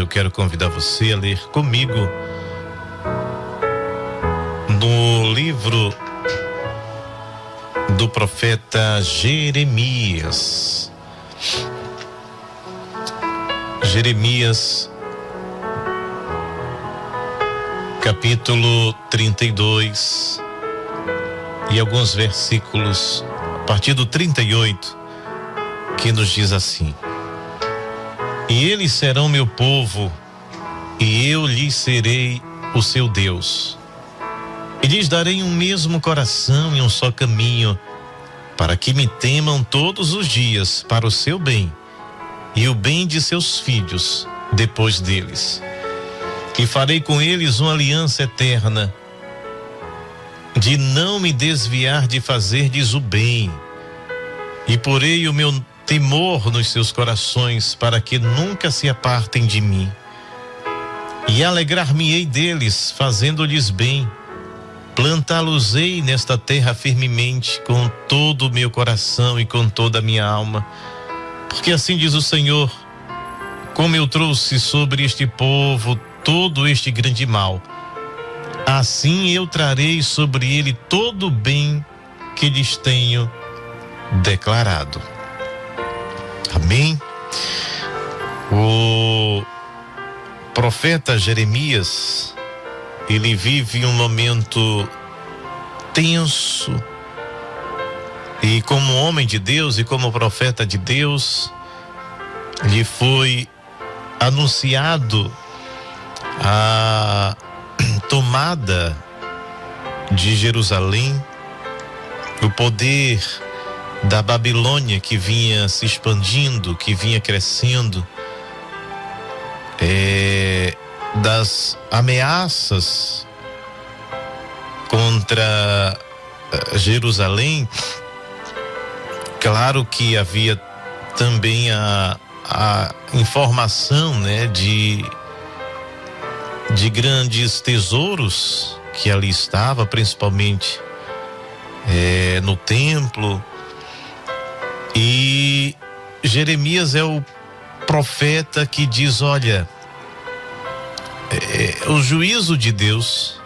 eu quero convidar você a ler comigo no livro do profeta Jeremias. Jeremias, capítulo 32, e alguns versículos a partir do 38, que nos diz assim: E eles serão meu povo, e eu lhes serei o seu Deus. E lhes darei um mesmo coração e um só caminho, para que me temam todos os dias para o seu bem, e o bem de seus filhos depois deles. E farei com eles uma aliança eterna, de não me desviar de fazer-lhes o bem, e porei o meu temor nos seus corações, para que nunca se apartem de mim. E alegrar-me-ei deles, fazendo-lhes bem. Plantá-los-ei nesta terra firmemente, com todo o meu coração e com toda a minha alma. Porque assim diz o Senhor: como eu trouxe sobre este povo todo este grande mal, assim eu trarei sobre ele todo o bem que lhes tenho declarado. Amém? O profeta Jeremias, ele vive um momento tenso, e como homem de Deus e como profeta de Deus, lhe foi anunciado a tomada de Jerusalém, o poder da Babilônia que vinha se expandindo, que vinha crescendo, das ameaças contra Jerusalém. Claro que havia também a informação, né, de grandes tesouros que ali estava, principalmente no templo. E Jeremias é o profeta que diz: olha, o juízo de Deus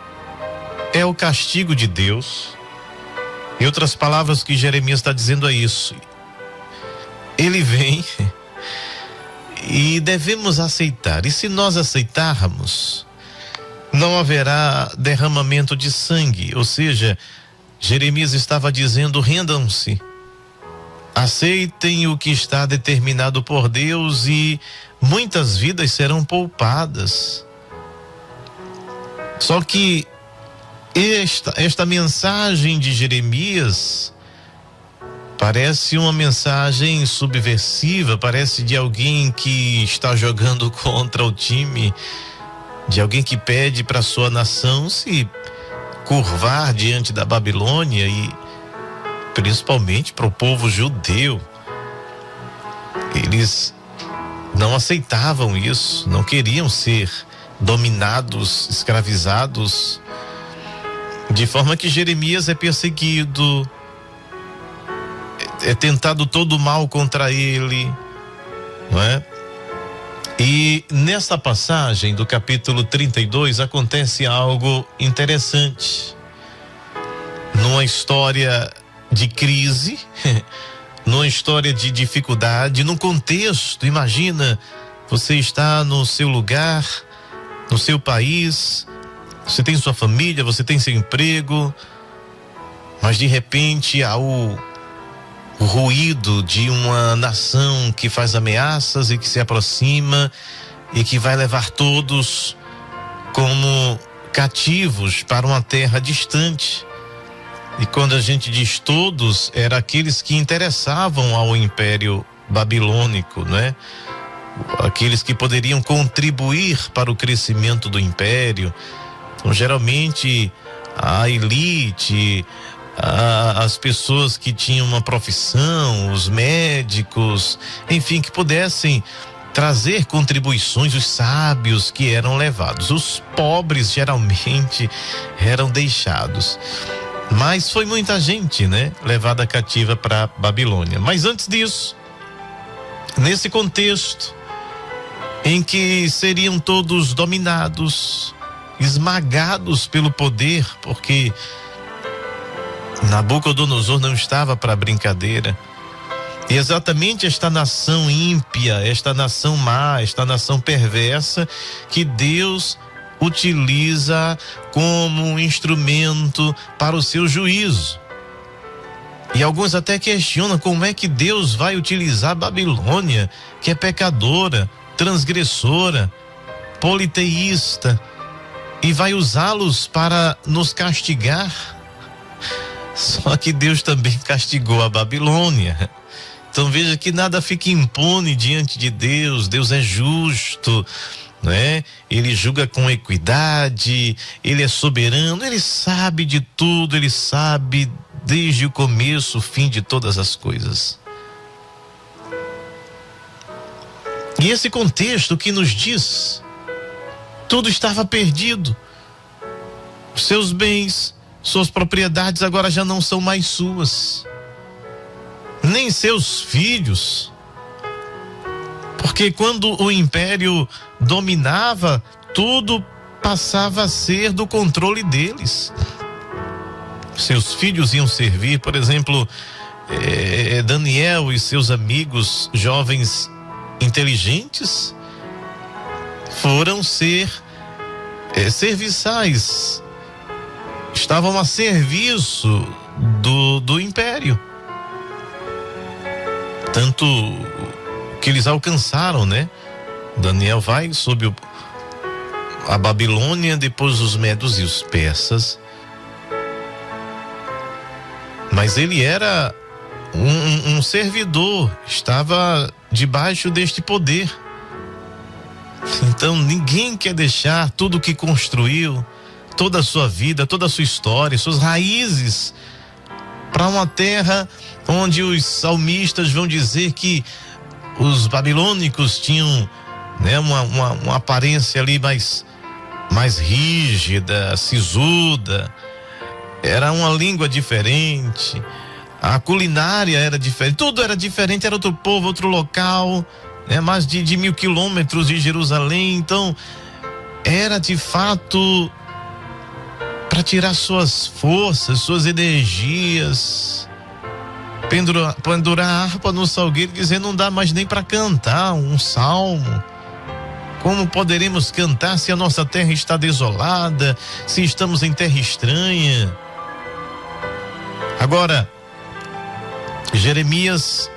é o castigo de Deus. Em outras palavras, o que Jeremias está dizendo é isso: ele vem e devemos aceitar, e se nós aceitarmos, não haverá derramamento de sangue. Ou seja, Jeremias estava dizendo: rendam-se, aceitem o que está determinado por Deus, e muitas vidas serão poupadas. Só que esta mensagem de Jeremias parece uma mensagem subversiva, parece de alguém que está jogando contra o time, de alguém que pede para sua nação se curvar diante da Babilônia, e principalmente para o povo judeu. Eles não aceitavam isso, não queriam ser dominados, escravizados, de forma que Jeremias é perseguido, é tentado todo mal contra ele, não é? E nessa passagem do capítulo 32 acontece algo interessante. Numa história de crise, numa história de dificuldade, num contexto, imagina, você está no seu lugar, no seu país, você tem sua família, você tem seu emprego, mas de repente há o ruído de uma nação que faz ameaças e que se aproxima e que vai levar todos como cativos para uma terra distante. E quando a gente diz todos, era aqueles que interessavam ao Império Babilônico, né? Aqueles que poderiam contribuir para o crescimento do império. Então, geralmente, a elite, as pessoas que tinham uma profissão, os médicos, enfim, que pudessem trazer contribuições, os sábios que eram levados. Os pobres geralmente eram deixados. Mas foi muita gente, né, levada cativa para Babilônia. Mas antes disso, nesse contexto, em que seriam todos dominados, esmagados pelo poder, porque Nabucodonosor não estava para brincadeira. E exatamente esta nação ímpia, esta nação má, esta nação perversa, que Deus utiliza como um instrumento para o seu juízo. E alguns até questionam como é que Deus vai utilizar a Babilônia, que é pecadora, transgressora, politeísta, e vai usá-los para nos castigar. Só que Deus também castigou a Babilônia. Então veja que nada fica impune diante de Deus. Deus é justo, né? Ele julga com equidade, ele é soberano, ele sabe de tudo, ele sabe desde o começo, o fim de todas as coisas. E esse contexto que nos diz, tudo estava perdido. Seus bens, suas propriedades agora já não são mais suas, nem seus filhos, porque quando o império dominava, tudo passava a ser do controle deles. Seus filhos iam servir, por exemplo, Daniel e seus amigos jovens inteligentes foram ser serviçais, estavam a serviço do império. Tanto que eles alcançaram, né? Daniel vai sob a Babilônia, depois os medos e os persas. Mas ele era um servidor, estava debaixo deste poder. Então ninguém quer deixar tudo que construiu, toda a sua vida, toda a sua história, suas raízes, para uma terra onde os salmistas vão dizer que os babilônicos tinham, né, uma aparência ali mais rígida, sisuda, era uma língua diferente, a culinária era diferente, tudo era diferente, era outro povo, outro local, né, mais de 1.000 quilômetros de Jerusalém. Então era de fato para tirar suas forças, suas energias, pendurar a harpa no salgueiro, dizer não dá mais nem para cantar um salmo. Como poderemos cantar se a nossa terra está desolada, se estamos em terra estranha? Agora, Jeremias,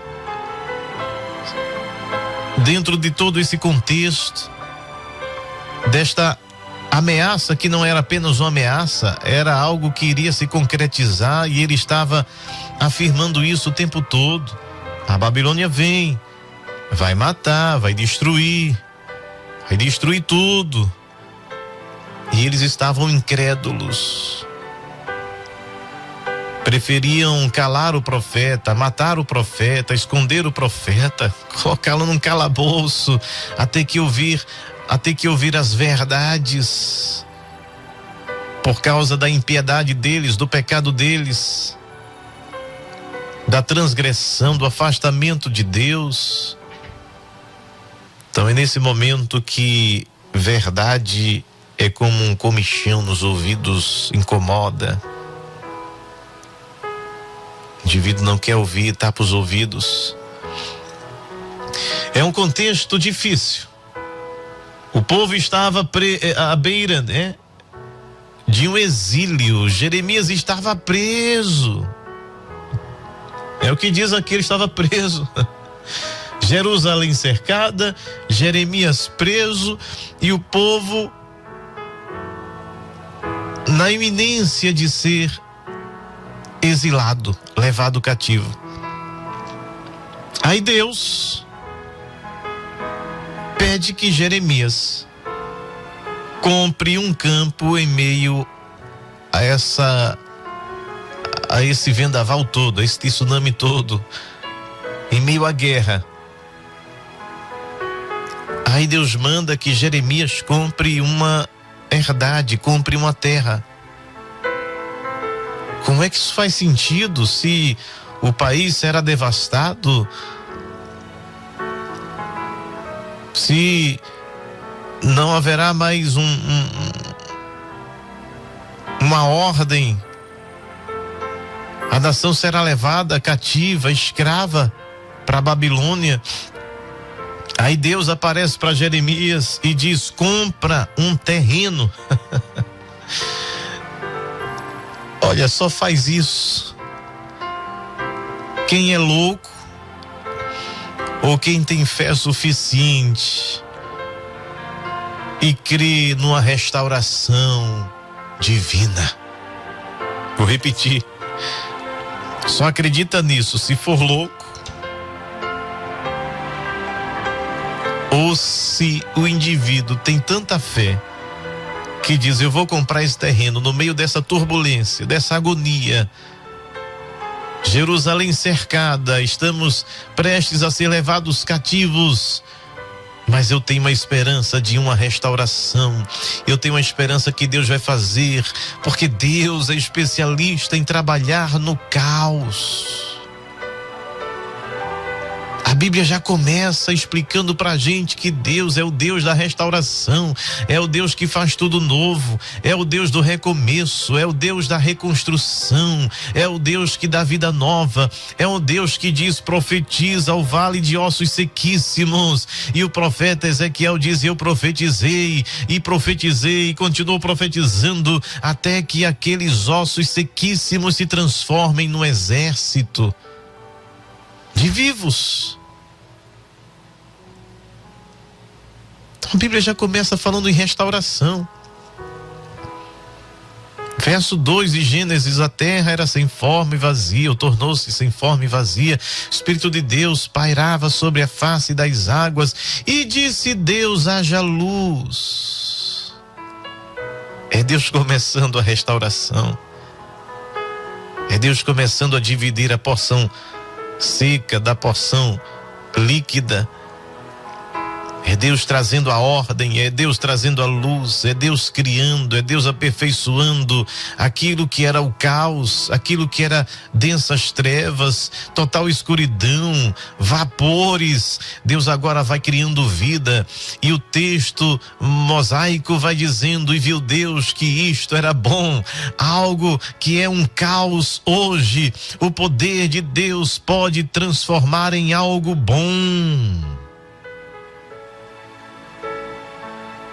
dentro de todo esse contexto, desta ameaça que não era apenas uma ameaça, era algo que iria se concretizar, e ele estava afirmando isso o tempo todo. A Babilônia vem, vai matar, vai destruir tudo. E eles estavam incrédulos. Preferiam calar o profeta, matar o profeta, esconder o profeta, colocá-lo num calabouço, até que ouvir as verdades, por causa da impiedade deles, do pecado deles, da transgressão, do afastamento de Deus. Então é nesse momento que verdade é como um comichão nos ouvidos, incomoda. O indivíduo não quer ouvir, tapa os ouvidos. É um contexto difícil. O povo estava à beira, né, de um exílio. Jeremias estava preso. É o que diz aqui, ele estava preso. Jerusalém cercada, Jeremias preso, e o povo na iminência de ser exilado, levado cativo. Aí Deus pede que Jeremias compre um campo em meio a esse vendaval todo, a esse tsunami todo, em meio à guerra. Aí Deus manda que Jeremias compre uma herdade, compre uma terra. Como é que isso faz sentido se o país será devastado? se não haverá mais uma ordem, a nação será levada cativa, escrava para a Babilônia. Aí Deus aparece para Jeremias e diz: compra um terreno. Olha, só faz isso quem é louco ou quem tem fé suficiente e crê numa restauração divina. Vou repetir. Só acredita nisso se for louco ou se o indivíduo tem tanta fé que diz: eu vou comprar esse terreno no meio dessa turbulência, dessa agonia. Jerusalém cercada, estamos prestes a ser levados cativos, mas eu tenho uma esperança de uma restauração. Eu tenho uma esperança que Deus vai fazer, porque Deus é especialista em trabalhar no caos. A Bíblia já começa explicando pra gente que Deus é o Deus da restauração, é o Deus que faz tudo novo, é o Deus do recomeço, é o Deus da reconstrução, é o Deus que dá vida nova, é o Deus que diz: profetiza ao vale de ossos sequíssimos. E o profeta Ezequiel diz: eu profetizei e profetizei e continuou profetizando até que aqueles ossos sequíssimos se transformem num exército de vivos. Então a Bíblia já começa falando em restauração. Verso 2 de Gênesis: a terra era sem forma e vazia, ou tornou-se sem forma e vazia. O Espírito de Deus pairava sobre a face das águas, e disse Deus: haja luz. É Deus começando a restauração. É Deus começando a dividir a porção seca da porção líquida. É Deus trazendo a ordem, é Deus trazendo a luz, é Deus criando, é Deus aperfeiçoando aquilo que era o caos, aquilo que era densas trevas, total escuridão, vapores. Deus agora vai criando vida, e o texto mosaico vai dizendo: e viu Deus que isto era bom. Algo que é um caos hoje, o poder de Deus pode transformar em algo bom.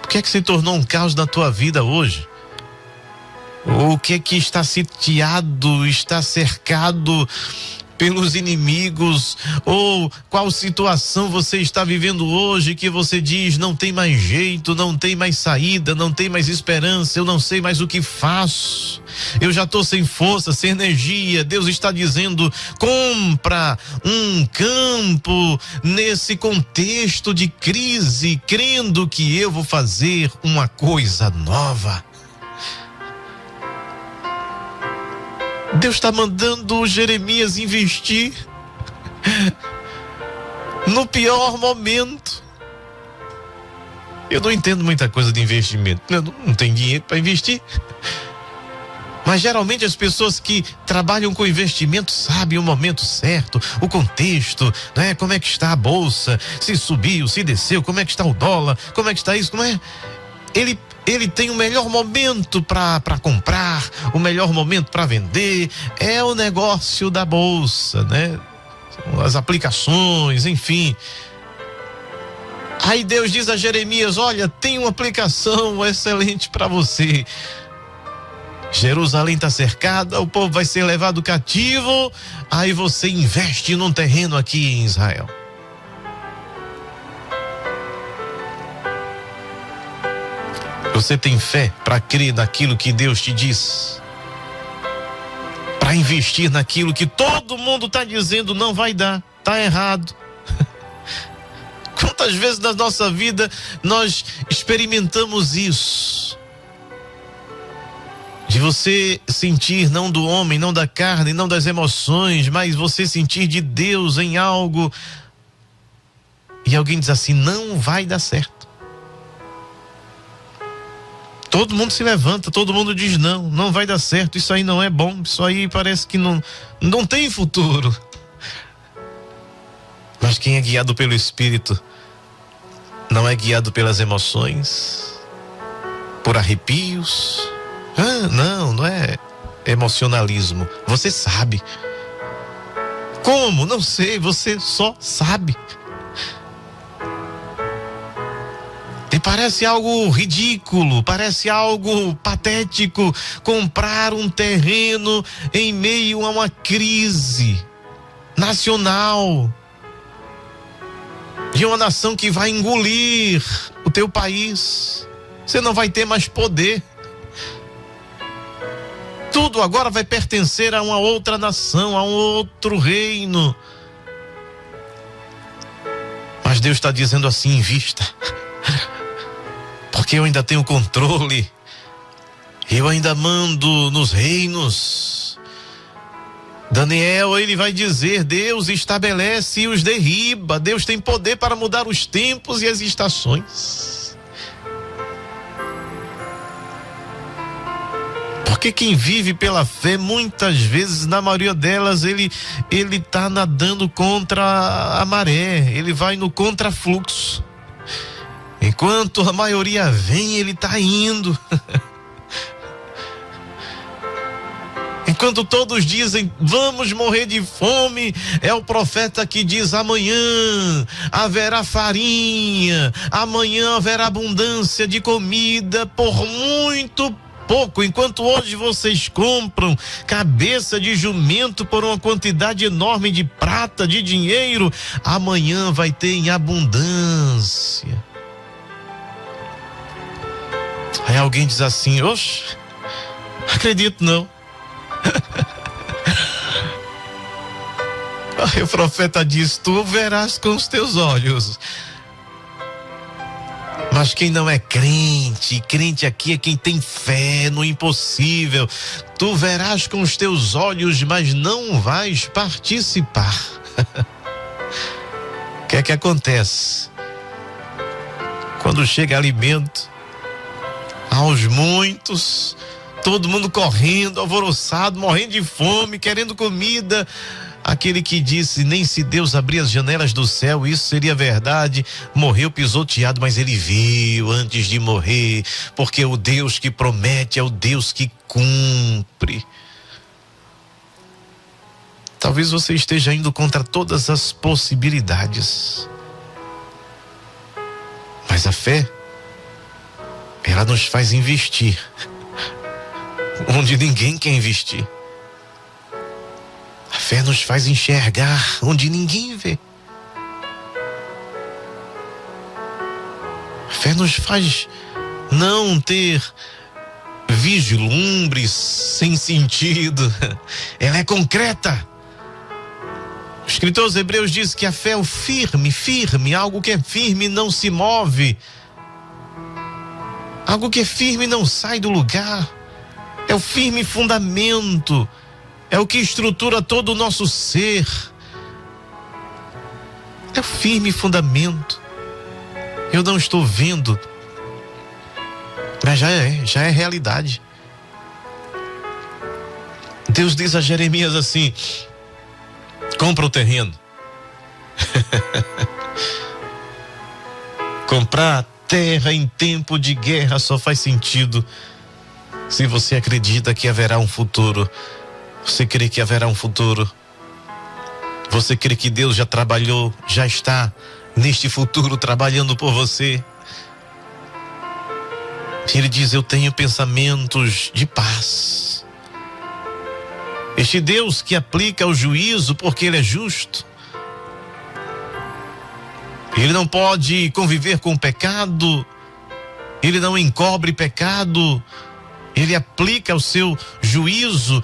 O que é que se tornou um caos na tua vida hoje? O que é que está sitiado, está cercado pelos inimigos? Ou qual situação você está vivendo hoje que você diz: não tem mais jeito, não tem mais saída, não tem mais esperança, eu não sei mais o que faço, eu já estou sem força, sem energia. Deus está dizendo: compra um campo nesse contexto de crise, crendo que eu vou fazer uma coisa nova. Deus está mandando Jeremias investir no pior momento. Eu não entendo muita coisa de investimento, eu não tenho dinheiro para investir. Mas geralmente as pessoas que trabalham com investimento sabem o momento certo, o contexto, né? Como é que está a bolsa, se subiu, se desceu, como é que está o dólar, como é que está isso, como é? Ele tem o melhor momento para comprar, o melhor momento para vender. É o negócio da bolsa, né? As aplicações, enfim. Aí Deus diz a Jeremias: olha, tem uma aplicação excelente para você. Jerusalém está cercada, o povo vai ser levado cativo. Aí você investe num terreno aqui em Israel. Você tem fé para crer naquilo que Deus te diz? Para investir naquilo que todo mundo está dizendo não vai dar, está errado? Quantas vezes na nossa vida nós experimentamos isso? De você sentir não do homem, não da carne, não das emoções, mas você sentir de Deus em algo. E alguém diz assim: não vai dar certo. Todo mundo se levanta, todo mundo diz: não vai dar certo, isso aí não é bom, isso aí parece que não tem futuro. Mas quem é guiado pelo Espírito não é guiado pelas emoções, por arrepios. Não é emocionalismo. Você sabe. Como? Não sei, você só sabe. E parece algo ridículo, parece algo patético comprar um terreno em meio a uma crise nacional de uma nação que vai engolir o teu país. Você não vai ter mais poder. Tudo agora vai pertencer a uma outra nação, a um outro reino. Mas Deus está dizendo assim: invista. Porque eu ainda tenho controle. Eu ainda mando nos reinos. Daniel, ele vai dizer: Deus estabelece e os derriba. Deus tem poder para mudar os tempos e as estações. Porque quem vive pela fé, muitas vezes, na maioria delas, ele está nadando contra a maré. Ele vai no contrafluxo. Enquanto a maioria vem, ele está indo. Enquanto todos dizem: vamos morrer de fome, é o profeta que diz: amanhã haverá farinha, amanhã haverá abundância de comida por muito pouco. Enquanto hoje vocês compram cabeça de jumento por uma quantidade enorme de prata, de dinheiro, amanhã vai ter em abundância. Aí alguém diz assim: oxe, acredito não. Aí o profeta diz: tu verás com os teus olhos. Mas quem não é crente, crente aqui é quem tem fé no impossível. Tu verás com os teus olhos, mas não vais participar. O que é que acontece? Quando chega alimento aos muitos, todo mundo correndo, alvoroçado, morrendo de fome, querendo comida. Aquele que disse: nem se Deus abrir as janelas do céu, isso seria verdade, morreu pisoteado, mas ele viu antes de morrer, porque o Deus que promete é o Deus que cumpre. Talvez você esteja indo contra todas as possibilidades, mas a fé, ela nos faz investir onde ninguém quer investir. A fé nos faz enxergar onde ninguém vê. A fé nos faz não ter vislumbres sem sentido. Ela é concreta. O escritor aos Hebreus diz que a fé é o firme, algo que é firme não se move. Algo que é firme não sai do lugar. É o firme fundamento. É o que estrutura todo o nosso ser. É o firme fundamento. Eu não estou vendo, mas já é realidade. Deus diz a Jeremias assim: compra o terreno. Comprar terra em tempo de guerra só faz sentido se você acredita que haverá um futuro. Você crê que haverá um futuro? Você crê que Deus já trabalhou, já está neste futuro trabalhando por você? Ele diz: eu tenho pensamentos de paz. Este Deus que aplica o juízo porque Ele é justo. Ele não pode conviver com o pecado. Ele não encobre pecado. Ele aplica o seu juízo,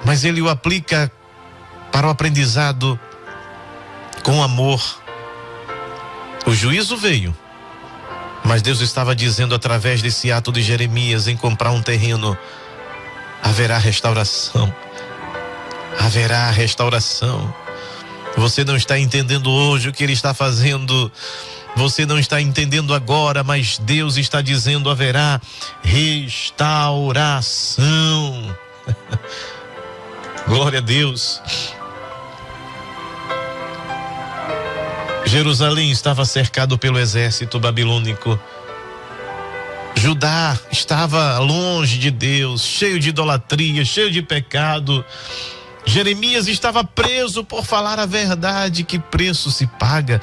mas Ele o aplica para o aprendizado com amor. O juízo veio, mas Deus estava dizendo através desse ato de Jeremias em comprar um terreno: haverá restauração. Haverá restauração. Você não está entendendo hoje o que Ele está fazendo. Você não está entendendo agora, mas Deus está dizendo: haverá restauração. Glória a Deus. Jerusalém estava cercado pelo exército babilônico. Judá estava longe de Deus, cheio de idolatria, cheio de pecado. Jeremias estava preso por falar a verdade. Que preço se paga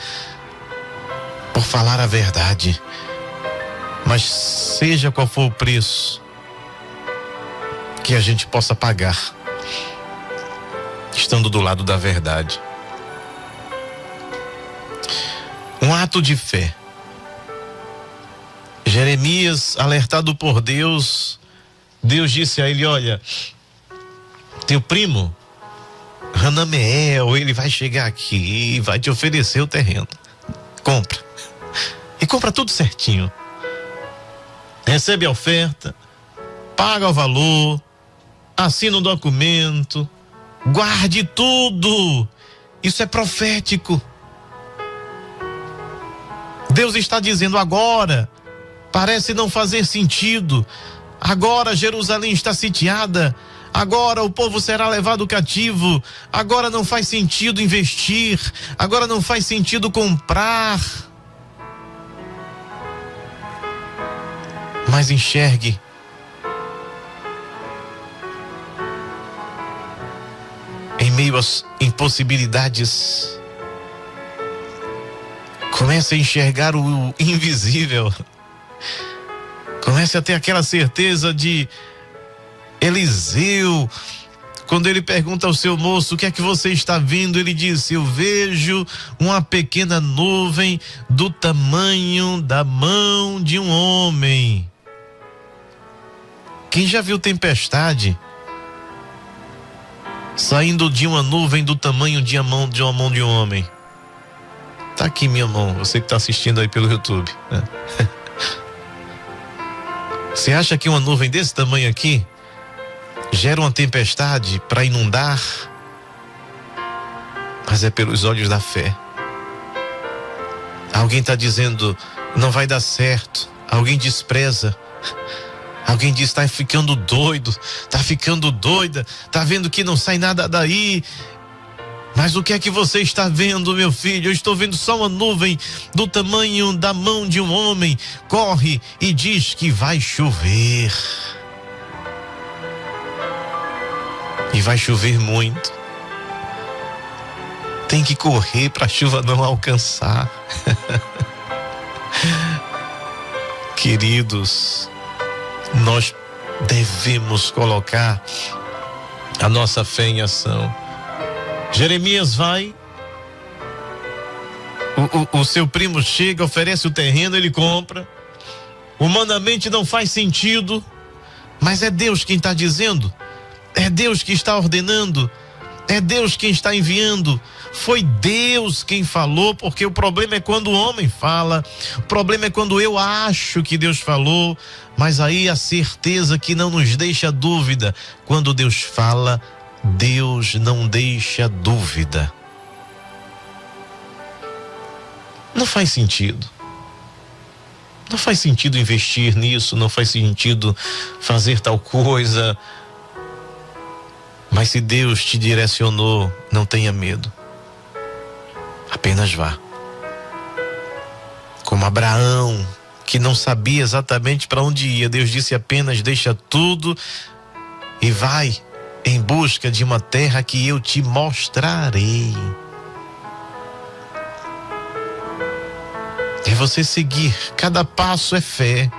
por falar a verdade? Mas seja qual for o preço que a gente possa pagar, estando do lado da verdade. Um ato de fé. Jeremias, alertado por Deus, Deus disse a ele: olha, teu primo Hanameel, ele vai chegar aqui e vai te oferecer o terreno. Compra. E compra tudo certinho. Recebe a oferta, paga o valor, assina o documento, guarde tudo. Isso é profético. Deus está dizendo agora. Parece não fazer sentido. Agora Jerusalém está sitiada. Agora o povo será levado cativo. Agora não faz sentido investir. Agora não faz sentido comprar. Mas enxergue. Em meio às impossibilidades, comece a enxergar o invisível. Comece a ter aquela certeza de Eliseu, quando ele pergunta ao seu moço: o que é que você está vendo? Ele disse: eu vejo uma pequena nuvem do tamanho da mão de um homem. Quem já viu tempestade saindo de uma nuvem do tamanho de uma mão de um homem? Tá aqui minha mão, você que está assistindo aí pelo YouTube, né? Você acha que uma nuvem desse tamanho aqui gera uma tempestade para inundar? Mas é pelos olhos da fé. Alguém está dizendo: não vai dar certo. Alguém despreza. Alguém diz: está ficando doido, está ficando doida, está vendo que não sai nada daí. Mas o que é que você está vendo, meu filho? Eu estou vendo só uma nuvem do tamanho da mão de um homem. Corre e diz que vai chover. E vai chover muito. Tem que correr para a chuva não alcançar. Queridos, nós devemos colocar a nossa fé em ação. Jeremias vai, o seu primo chega, oferece o terreno, ele compra. Humanamente não faz sentido, mas é Deus quem está dizendo, é Deus que está ordenando, é Deus quem está enviando. Foi Deus quem falou, porque o problema é quando o homem fala, o problema é quando eu acho que Deus falou, mas aí a certeza que não nos deixa dúvida: quando Deus fala, Deus não deixa dúvida. Não faz sentido. Não faz sentido investir nisso, não faz sentido fazer tal coisa. Mas se Deus te direcionou, não tenha medo. Apenas vá. Como Abraão, que não sabia exatamente para onde ia, Deus disse apenas: deixa tudo e vai em busca de uma terra que eu te mostrarei. É você seguir. Cada passo é fé.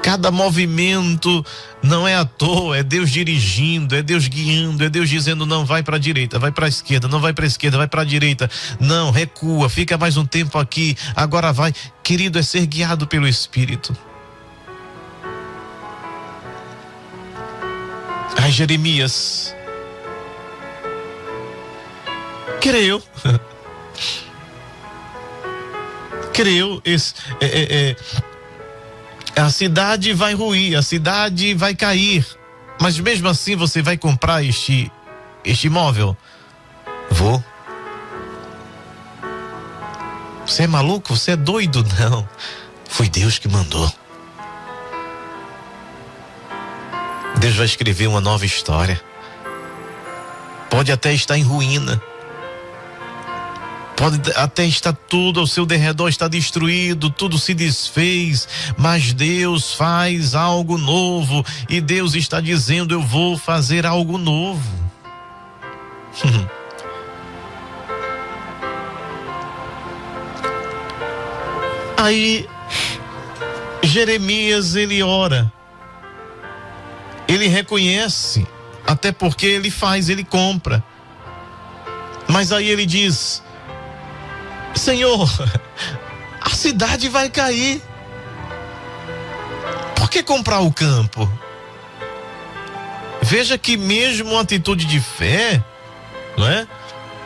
Cada movimento não é à toa, é Deus dirigindo, é Deus guiando, é Deus dizendo: não, vai para a direita, vai para a esquerda, não vai para a esquerda, vai para a direita, não, recua, fica mais um tempo aqui, agora vai. Querido, é ser guiado pelo Espírito. Ai, Jeremias creu. Creu. A cidade vai ruir, a cidade vai cair, mas mesmo assim você vai comprar este imóvel? Vou. Você é maluco? Você é doido? Não, foi Deus que mandou. Deus vai escrever uma nova história. Pode até estar em ruína, Pode até estar tudo ao seu derredor, está destruído, tudo se desfez, mas Deus faz algo novo, e Deus está dizendo: eu vou fazer algo novo. Aí Jeremias, ele ora, ele reconhece, até porque ele compra, mas aí ele diz: Senhor, a cidade vai cair, por que comprar o campo? Veja que mesmo uma atitude de fé, não é?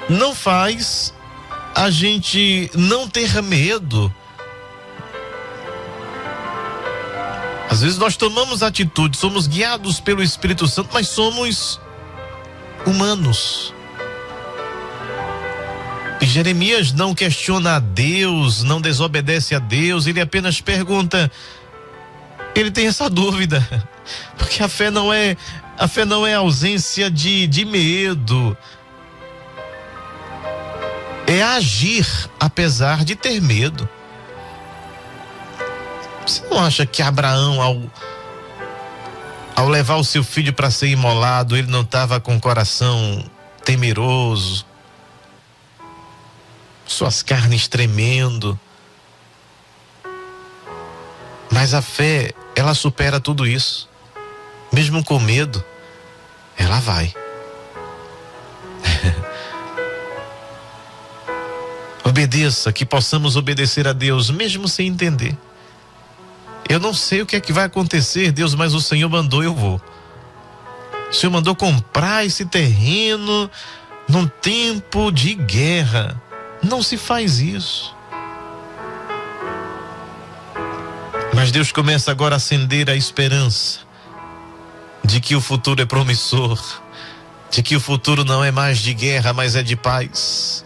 Não faz a gente não ter medo. Às vezes nós tomamos atitude, somos guiados pelo Espírito Santo, mas somos humanos. E Jeremias não questiona a Deus, não desobedece a Deus, ele apenas pergunta. Ele tem essa dúvida, porque a fé não é ausência de medo, é agir apesar de ter medo. Você não acha que Abraão, ao levar o seu filho para ser imolado, ele não estava com o coração temeroso, suas carnes tremendo? Mas a fé, ela supera tudo isso. Mesmo com medo, ela vai. Obedeça, que possamos obedecer a Deus, mesmo sem entender. Eu não sei o que é que vai acontecer, Deus, mas o Senhor mandou, eu vou. O Senhor mandou comprar esse terreno num tempo de guerra. Não se faz isso. Mas Deus começa agora a acender a esperança de que o futuro é promissor, de que o futuro não é mais de guerra, mas é de paz,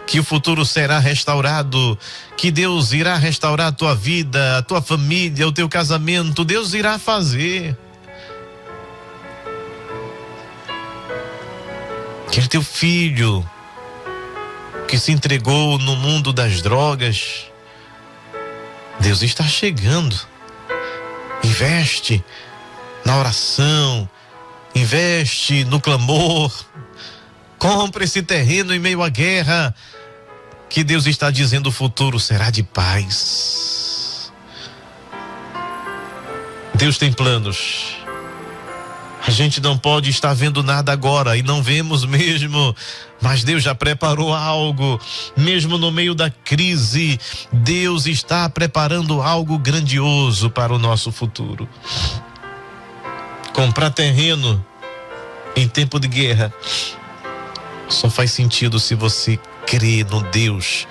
que o futuro será restaurado, que Deus irá restaurar a tua vida, a tua família, o teu casamento. Deus irá fazer. Aquele teu filho que se entregou no mundo das drogas, Deus está chegando. Investe na oração, investe no clamor, compra esse terreno em meio à guerra, que Deus está dizendo: o futuro será de paz. Deus tem planos. A gente não pode estar vendo nada agora, e não vemos mesmo, mas Deus já preparou algo. Mesmo no meio da crise, Deus está preparando algo grandioso para o nosso futuro. Comprar terreno em tempo de guerra só faz sentido se você crê no Deus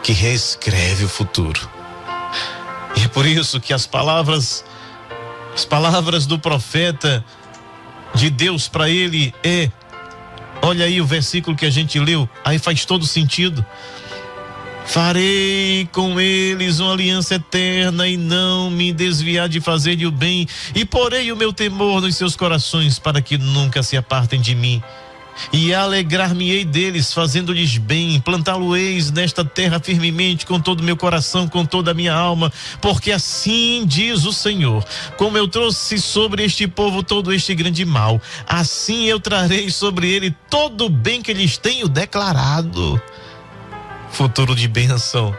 que reescreve o futuro. E é por isso que as palavras do profeta de Deus para ele olha aí o versículo que a gente leu, aí faz todo sentido. Farei com eles uma aliança eterna, e não me desviar de fazer-lhe o bem, e porei o meu temor nos seus corações, para que nunca se apartem de mim. E alegrar-me-ei deles, fazendo-lhes bem, plantá-lo-eis nesta terra firmemente, com todo o meu coração, com toda a minha alma, porque assim diz o Senhor: como eu trouxe sobre este povo todo este grande mal, assim eu trarei sobre ele todo o bem que lhes tenho declarado. Futuro de bênção.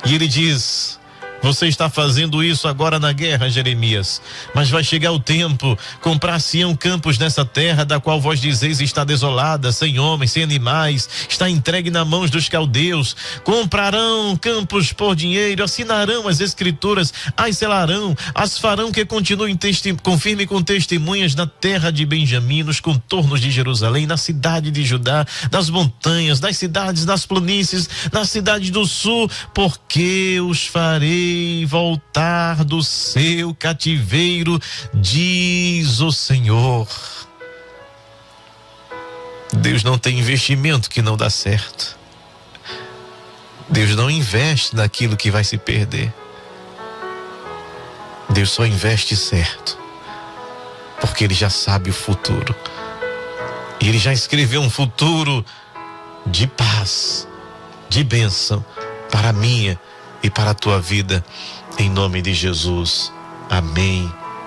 E ele diz: você está fazendo isso agora na guerra, Jeremias, mas vai chegar o tempo, comprar-se-ão campos nessa terra, da qual vós dizeis está desolada, sem homens, sem animais, está entregue nas mãos dos caldeus. Comprarão campos por dinheiro, assinarão as escrituras, as selarão, as farão que continuem confirme com testemunhas na terra de Benjamim, nos contornos de Jerusalém, na cidade de Judá, nas montanhas, nas cidades, nas planícies, nas cidades do sul, porque os farei voltar do seu cativeiro, diz o Senhor. Deus não tem investimento que não dá certo. Deus não investe naquilo que vai se perder. Deus só investe certo, porque Ele já sabe o futuro. E Ele já escreveu um futuro de paz, de bênção para a minha e para a tua vida, em nome de Jesus. Amém